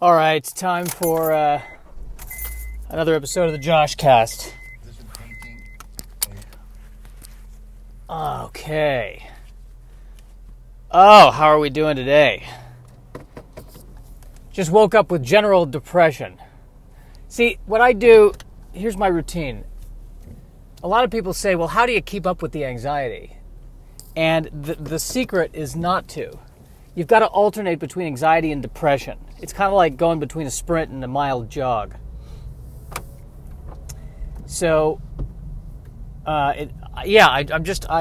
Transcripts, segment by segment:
All right, it's time for another episode of the Josh Cast. Okay. Oh, how are we doing today? Just woke up with general depression. See, what I do, here's my routine. A lot of people say, well, how do you keep up with the anxiety? And the secret is not to. You've got to alternate between anxiety and depression. It's kind of like going between a sprint and a mild jog. So, I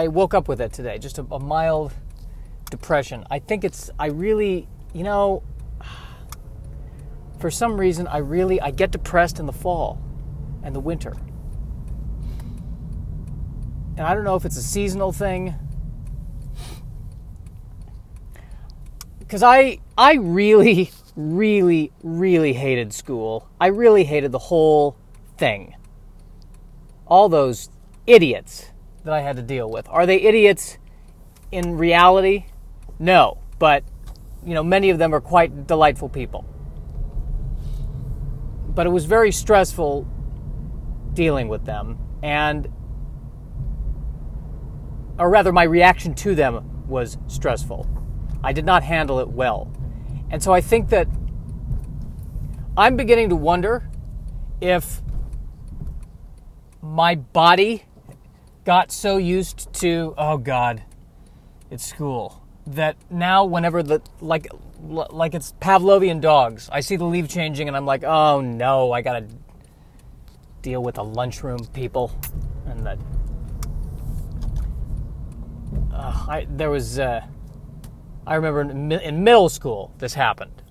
woke up with it today, just a mild depression. I think for some reason, I get depressed in the fall and the winter. And I don't know if it's a seasonal thing. Because I really, really, really hated school. I really hated the whole thing. All those idiots that I had to deal with. Are they idiots in reality? No, but many of them are quite delightful people. But it was very stressful dealing with them, or rather my reaction to them was stressful. I did not handle it well. And so I think that I'm beginning to wonder if my body got so used to, oh God, it's school, that now whenever like it's Pavlovian dogs, I see the leaf changing and I'm like, oh no, I gotta deal with the lunchroom people. And that I remember in middle school, this happened.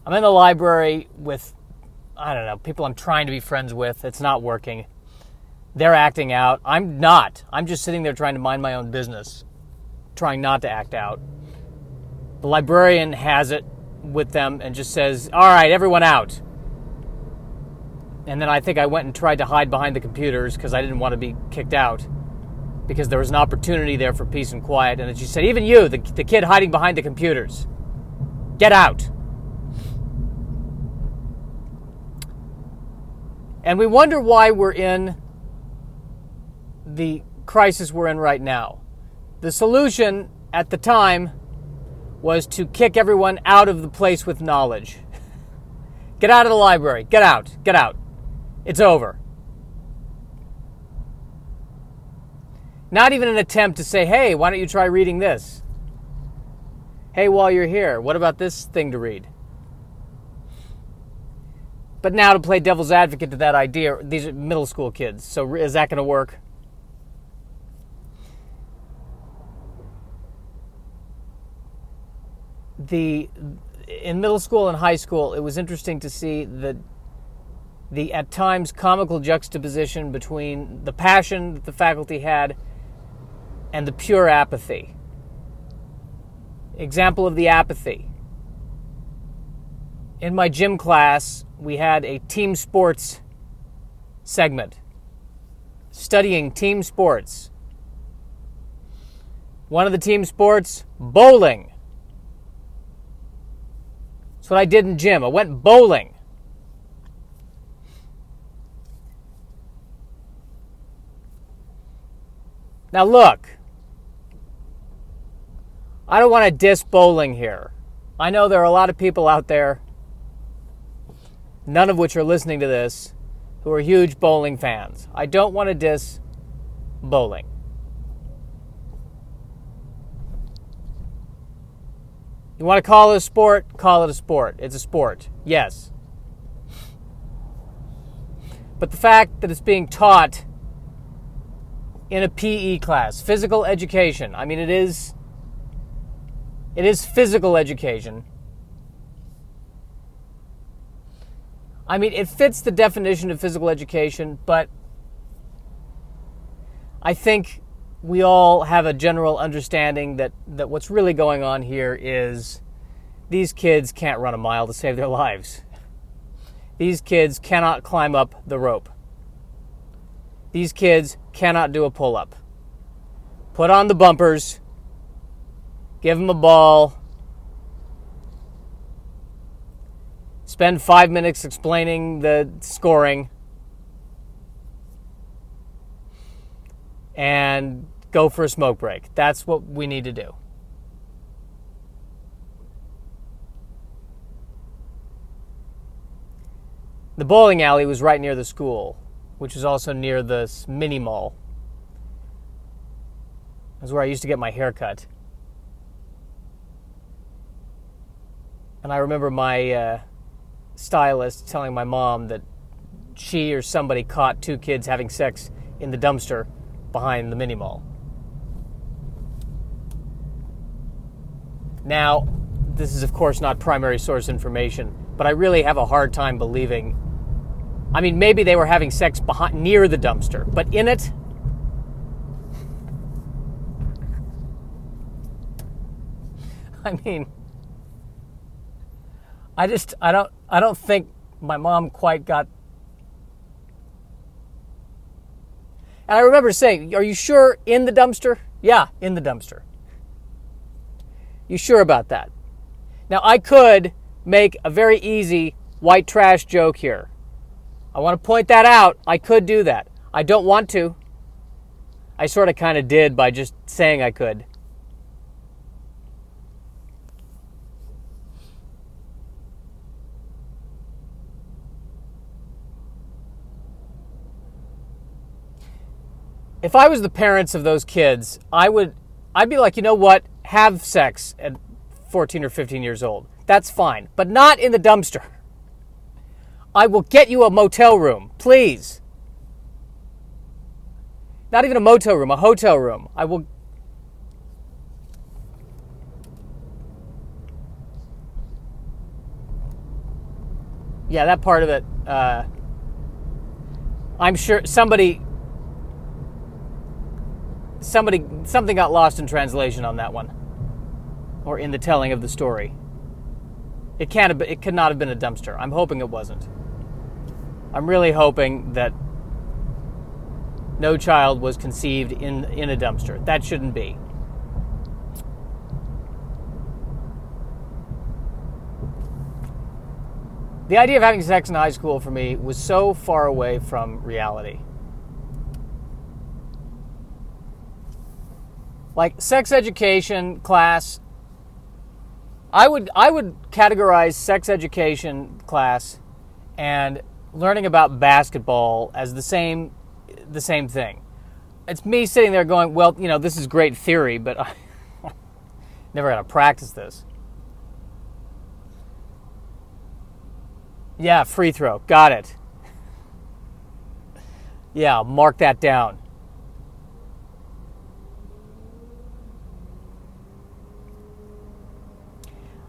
I'm in the library with, people I'm trying to be friends with. It's not working. They're acting out. I'm not. I'm just sitting there trying to mind my own business, trying not to act out. The librarian has it with them and just says, all right, everyone out. And then I think I went and tried to hide behind the computers because I didn't want to be kicked out, because there was an opportunity there for peace and quiet. And then she said, even you, the kid hiding behind the computers, get out. And we wonder why we're in the crisis we're in right now. The solution at the time was to kick everyone out of the place with knowledge. Get out of the library. Get out. Get out. It's over. Not even an attempt to say, hey, why don't you try reading this? Hey, while you're here, what about this thing to read? But now to play devil's advocate to that idea, these are middle school kids, so is that going to work? In middle school and high school, it was interesting to see the at times comical juxtaposition between the passion that the faculty had and the pure apathy. Example of the apathy. In my gym class, we had a team sports segment, studying team sports. One of the team sports, bowling. That's what I did in gym. I went bowling. Now look, I don't want to diss bowling here. I know there are a lot of people out there, none of which are listening to this, who are huge bowling fans. I don't want to diss bowling. You want to call it a sport? Call it a sport. It's a sport. Yes. But the fact that it's being taught in a PE class, physical education. I mean, it is physical education. I mean, it fits the definition of physical education, but I think we all have a general understanding that what's really going on here is these kids can't run a mile to save their lives. These kids cannot climb up the rope. These kids cannot do a pull-up. Put on the bumpers, give them a ball, spend 5 minutes explaining the scoring, and go for a smoke break. That's what we need to do. The bowling alley was right near the school, which was also near the mini mall. That's where I used to get my hair cut. And I remember my stylist telling my mom that she or somebody caught 2 kids having sex in the dumpster behind the mini mall. Now, this is of course not primary source information, but I really have a hard time believing. I mean, maybe they were having sex near the dumpster, but in it? I mean, I don't think my mom quite got. And I remember saying, "Are you sure in the dumpster?" "Yeah, in the dumpster." "You sure about that?" Now, I could make a very easy white trash joke here. I want to point that out. I could do that. I don't want to. I sort of kind of did by just saying I could. If I was the parents of those kids, I'd be like, you know what? Have sex at 14 or 15 years old. That's fine, but not in the dumpster. I will get you a motel room, please. Not even a motel room, a hotel room. I will. Yeah, that part of it. I'm sure something got lost in translation on that one, or in the telling of the story. It could not have been a dumpster. I'm hoping it wasn't. I'm really hoping that no child was conceived in a dumpster. That shouldn't be. The idea of having sex in high school for me was so far away from reality. Like sex education class, I would categorize sex education class and learning about basketball as the same thing. It's me sitting there going, well, you know, this is great theory, but I never got to practice this. Yeah, free throw. Got it. Yeah, mark that down.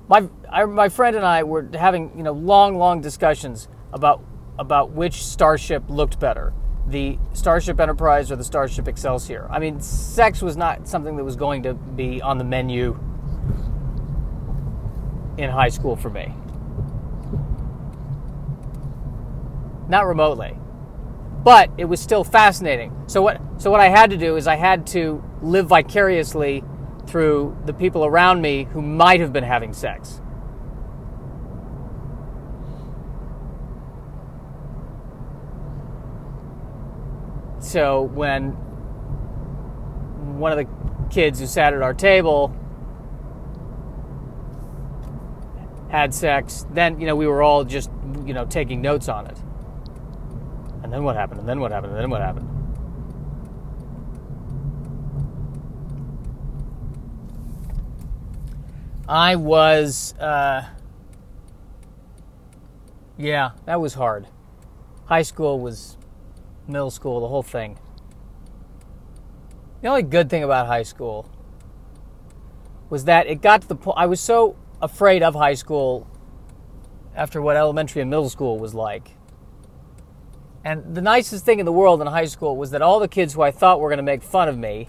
My friend and I were having, long discussions about which starship looked better, the Starship Enterprise or the Starship Excelsior. I mean, sex was not something that was going to be on the menu in high school for me. Not remotely. But it was still fascinating. So what I had to do is I had to live vicariously through the people around me who might have been having sex. So when one of the kids who sat at our table had sex, then, we were all just, taking notes on it. And then what happened? And then what happened? And then what happened? I was, that was hard. High school was middle school, the whole thing. The only good thing about high school was that it got to the point, I was so afraid of high school after what elementary and middle school was like. And the nicest thing in the world in high school was that all the kids who I thought were going to make fun of me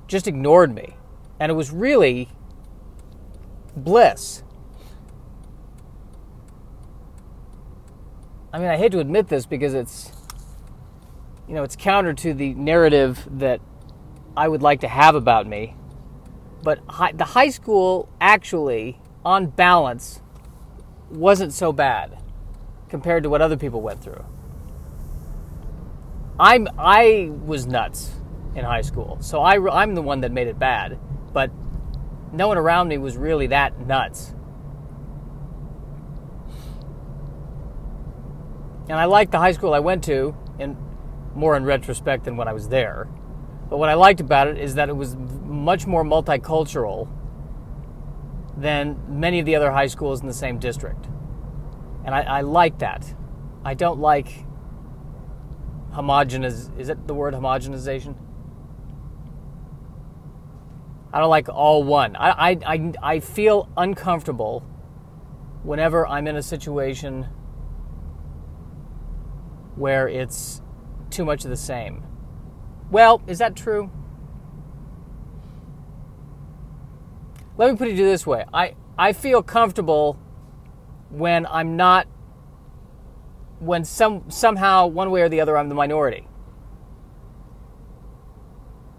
just ignored me. And it was really bliss. I mean, I hate to admit this because it's counter to the narrative that I would like to have about me. But the high school actually, on balance, wasn't so bad. compared to what other people went through. I was nuts in high school, so I'm the one that made it bad, but no one around me was really that nuts. And I liked the high school I went to, more in retrospect than when I was there. But what I liked about it is that it was much more multicultural than many of the other high schools in the same district. And I like that. I don't like is it the word homogenization? I don't like all one. I feel uncomfortable whenever I'm in a situation where it's too much of the same. Well, is that true? Let me put it this way. I feel comfortable when somehow, one way or the other, I'm the minority.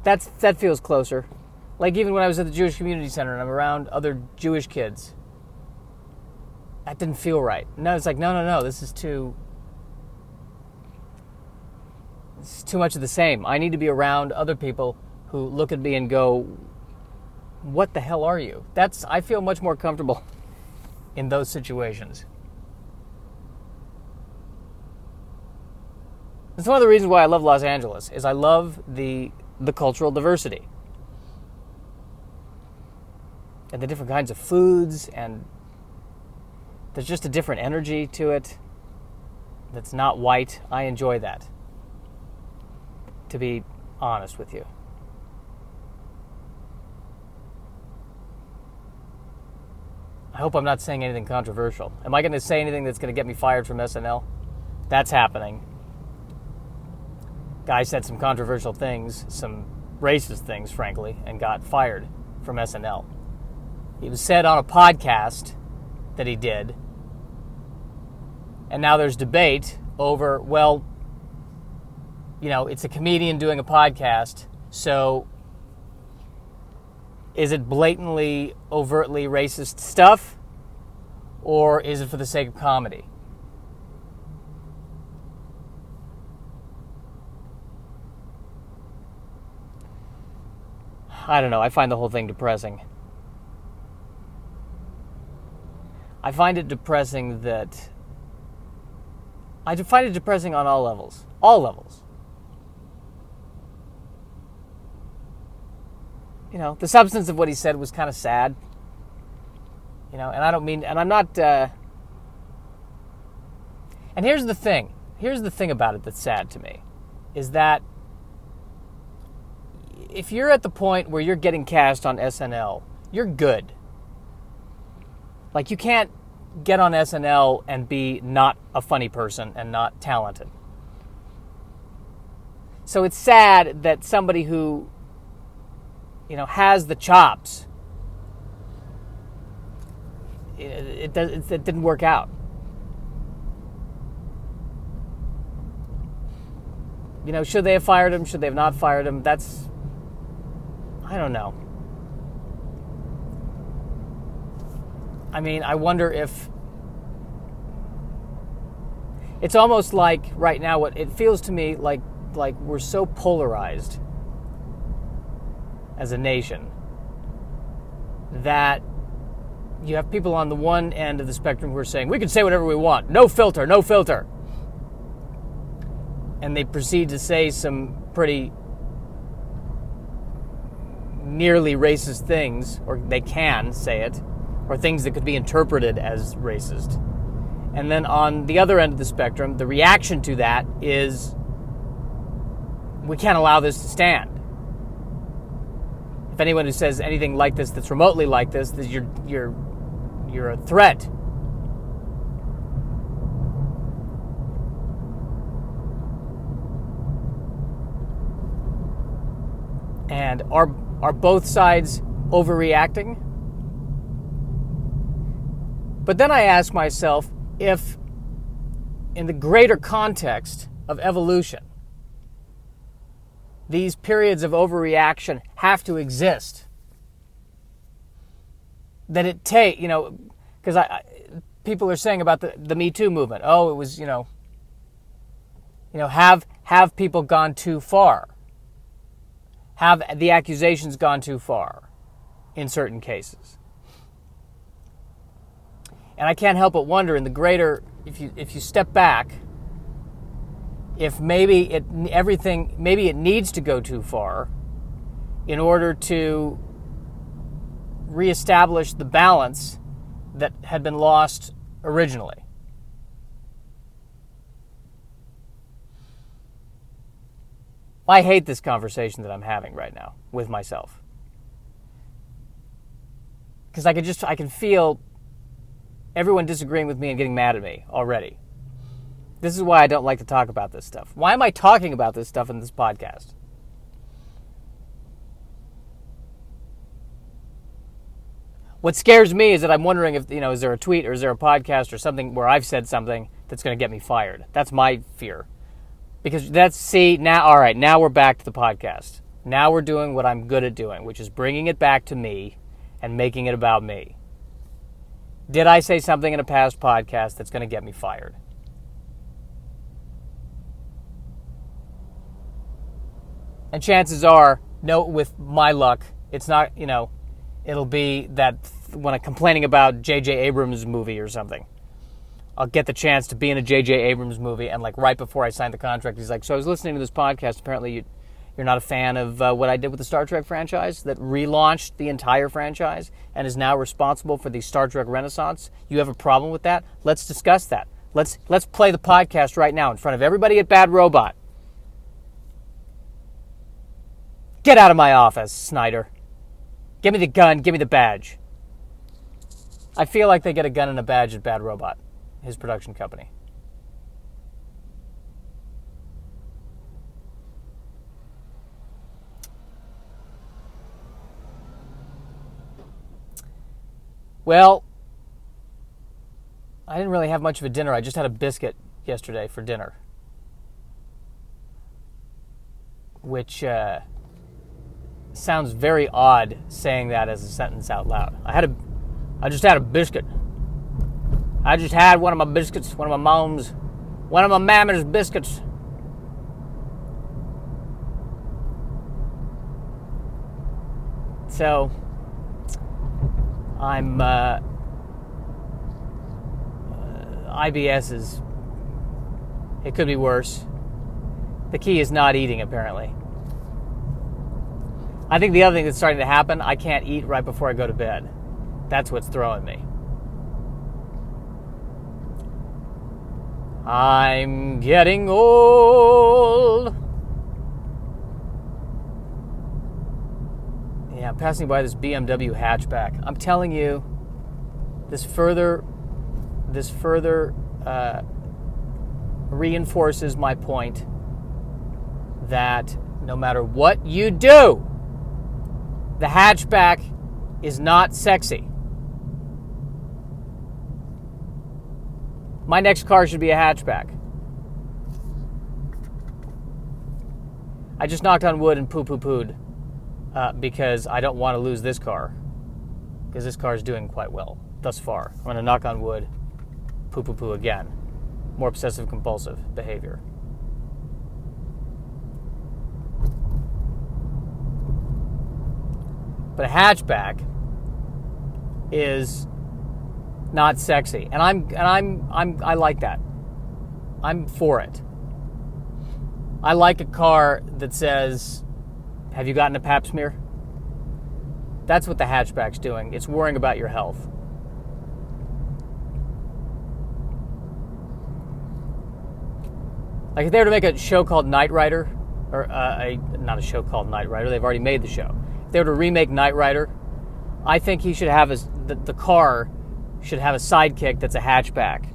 That feels closer. Like even when I was at the Jewish Community Center and I'm around other Jewish kids, that didn't feel right. No, it's like, no, this is too much of the same. I need to be around other people who look at me and go, what the hell are you? I feel much more comfortable in those situations. That's one of the reasons why I love Los Angeles, is I love the cultural diversity. And the different kinds of foods, and there's just a different energy to it that's not white. I enjoy that, to be honest with you. I hope I'm not saying anything controversial. Am I going to say anything that's going to get me fired from SNL? That's happening. Guy said some controversial things, some racist things, frankly, and got fired from SNL. It was said on a podcast that he did, and now there's debate over, well, it's a comedian doing a podcast, so is it blatantly, overtly racist stuff, or is it for the sake of comedy? I don't know. I find the whole thing depressing. I find it depressing on all levels. All levels. The substance of what he said was kind of sad. And I don't mean, and I'm not, and here's the thing about it that's sad to me, is that if you're at the point where you're getting cast on SNL, you're good. Like, you can't get on SNL and be not a funny person and not talented. So it's sad that somebody who, has the chops, it didn't work out. Should they have fired him? Should they have not fired him? I don't know. I mean, I wonder if it's almost like right now, what it feels to me like we're so polarized as a nation that you have people on the one end of the spectrum who are saying, we can say whatever we want, no filter, no filter. And they proceed to say some pretty nearly racist things, or they can say it, or things that could be interpreted as racist. And then on the other end of the spectrum, the reaction to that is, we can't allow this to stand. If anyone who says anything like this that's remotely like this, you're a threat. And are both sides overreacting? But then I ask myself, if in the greater context of evolution, these periods of overreaction have to exist, that it because people are saying about the Me Too movement. Oh, it was, have people gone too far? Have the accusations gone too far in certain cases? And I can't help but wonder, in the greater, if you step back, if maybe it needs to go too far in order to reestablish the balance that had been lost originally. I hate this conversation that I'm having right now with myself. Because I can feel everyone disagreeing with me and getting mad at me already. This is why I don't like to talk about this stuff. Why am I talking about this stuff in this podcast? What scares me is that I'm wondering if, is there a tweet or is there a podcast or something where I've said something that's going to get me fired? That's my fear. Because now we're back to the podcast. Now we're doing what I'm good at doing, which is bringing it back to me and making it about me. Did I say something in a past podcast that's going to get me fired? And chances are, no, with my luck, it's not, it'll be that when I'm complaining about J.J. Abrams' movie or something, I'll get the chance to be in a J.J. Abrams movie, and right before I signed the contract, he's like, so I was listening to this podcast, apparently you're not a fan of what I did with the Star Trek franchise that relaunched the entire franchise and is now responsible for the Star Trek Renaissance. You have a problem with that? Let's discuss that. Let's play the podcast right now in front of everybody at Bad Robot. Get out of my office, Snyder. Give me the gun, give me the badge. I feel like they get a gun and a badge at Bad Robot, his production company. Well, I didn't really have much of a dinner. I just had a biscuit yesterday for dinner, which sounds very odd saying that as a sentence out loud. I just had a biscuit. I just had one of my biscuits, one of my mamma's biscuits. So, IBS it could be worse. The key is not eating, apparently. I think the other thing that's starting to happen, I can't eat right before I go to bed. That's what's throwing me. I'm getting old. Yeah, I'm passing by this BMW hatchback. I'm telling you, this further reinforces my point that no matter what you do, the hatchback is not sexy. My next car should be a hatchback. I just knocked on wood and poo-poo-pooed because I don't want to lose this car, because this car is doing quite well thus far. I'm going to knock on wood, poo-poo-poo again. More obsessive-compulsive behavior. But a hatchback is not sexy, and I like that. I'm for it. I like a car that says, "Have you gotten a pap smear?" That's what the hatchback's doing. It's worrying about your health. Like if they were to make a show called Knight Rider, or not a show called Knight Rider, they've already made the show. If they were to remake Knight Rider, I think he should have the car should have a sidekick that's a hatchback.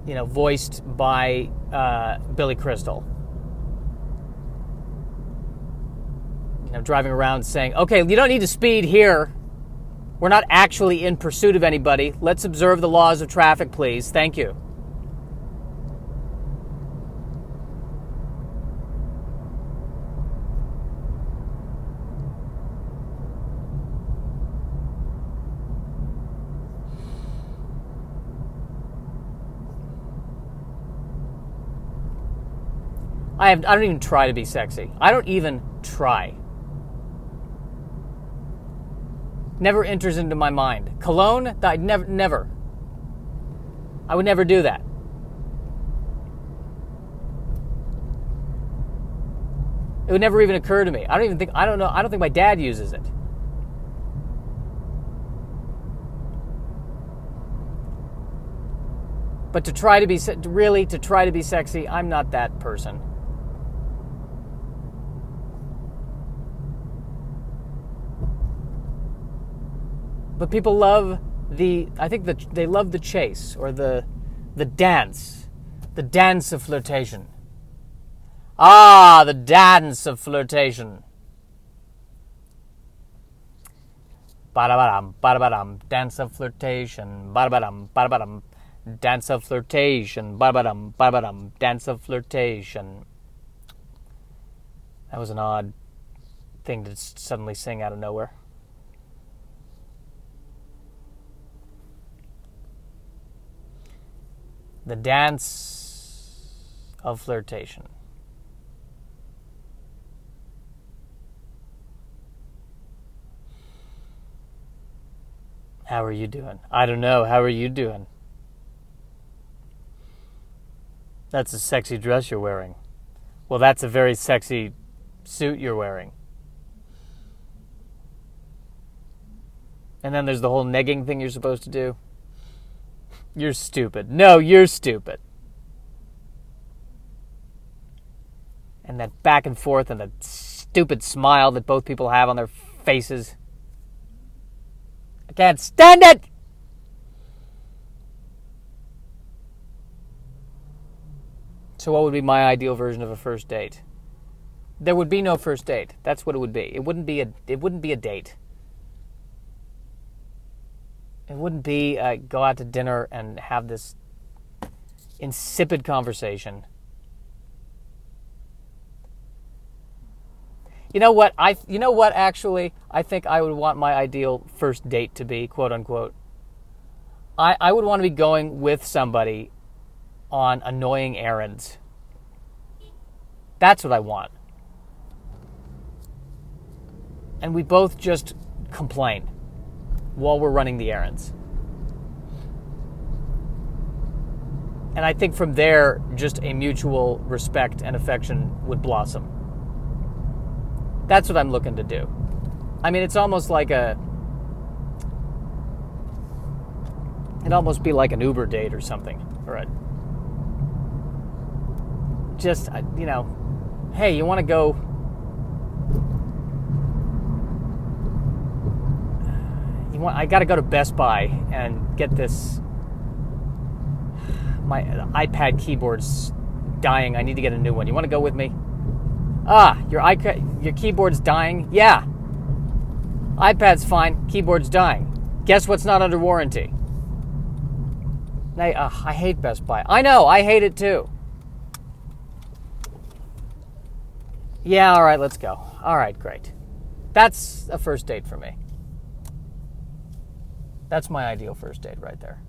Voiced by Billy Crystal. Driving around saying, "Okay, you don't need to speed here. We're not actually in pursuit of anybody. Let's observe the laws of traffic, please. Thank you." I don't even try to be sexy. I don't even try. Never enters into my mind. Cologne? I'd never. I would never do that. It would never even occur to me. I don't think my dad uses it. But to try to be sexy, I'm not that person. But people love they love the chase or the dance of flirtation. Ah, the dance of flirtation. Ba-da-ba-dum, ba-da-ba-dum, dance of flirtation. Ba-da-ba-dum, ba-da-ba-dum, dance of flirtation. Ba-da-ba-dum, ba-da-ba-dum, dance of flirtation. That was an odd thing to suddenly sing out of nowhere. The dance of flirtation. How are you doing? I don't know. How are you doing? That's a sexy dress you're wearing. Well, that's a very sexy suit you're wearing. And then there's the whole negging thing you're supposed to do. You're stupid. No, you're stupid. And that back and forth and that stupid smile that both people have on their faces. I can't stand it! So what would be my ideal version of a first date? There would be no first date. That's what it would be. It wouldn't be a date. It wouldn't be go out to dinner and have this insipid conversation. You know what? Actually, I think I would want my ideal first date to be, quote unquote. I would want to be going with somebody on annoying errands. That's what I want. And we both just complain while we're running the errands. And I think from there, just a mutual respect and affection would blossom. That's what I'm looking to do. I mean, it's almost like it'd almost be like an Uber date or something. Or hey, you want to go... I got to go to Best Buy and get this. My iPad keyboard's dying. I need to get a new one. You want to go with me? Your keyboard's dying? Yeah. iPad's fine. Keyboard's dying. Guess what's not under warranty? I hate Best Buy. I know. I hate it too. Yeah, all right, let's go. All right, great. That's a first date for me. That's my ideal first date right there.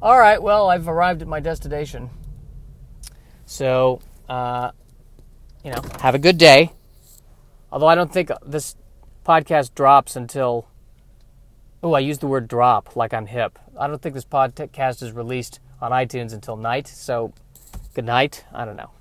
All right, well, I've arrived at my destination. So, have a good day. Although I don't think this podcast drops until... Oh, I used the word drop like I'm hip. I don't think this podcast is released on iTunes until night. So, good night. I don't know.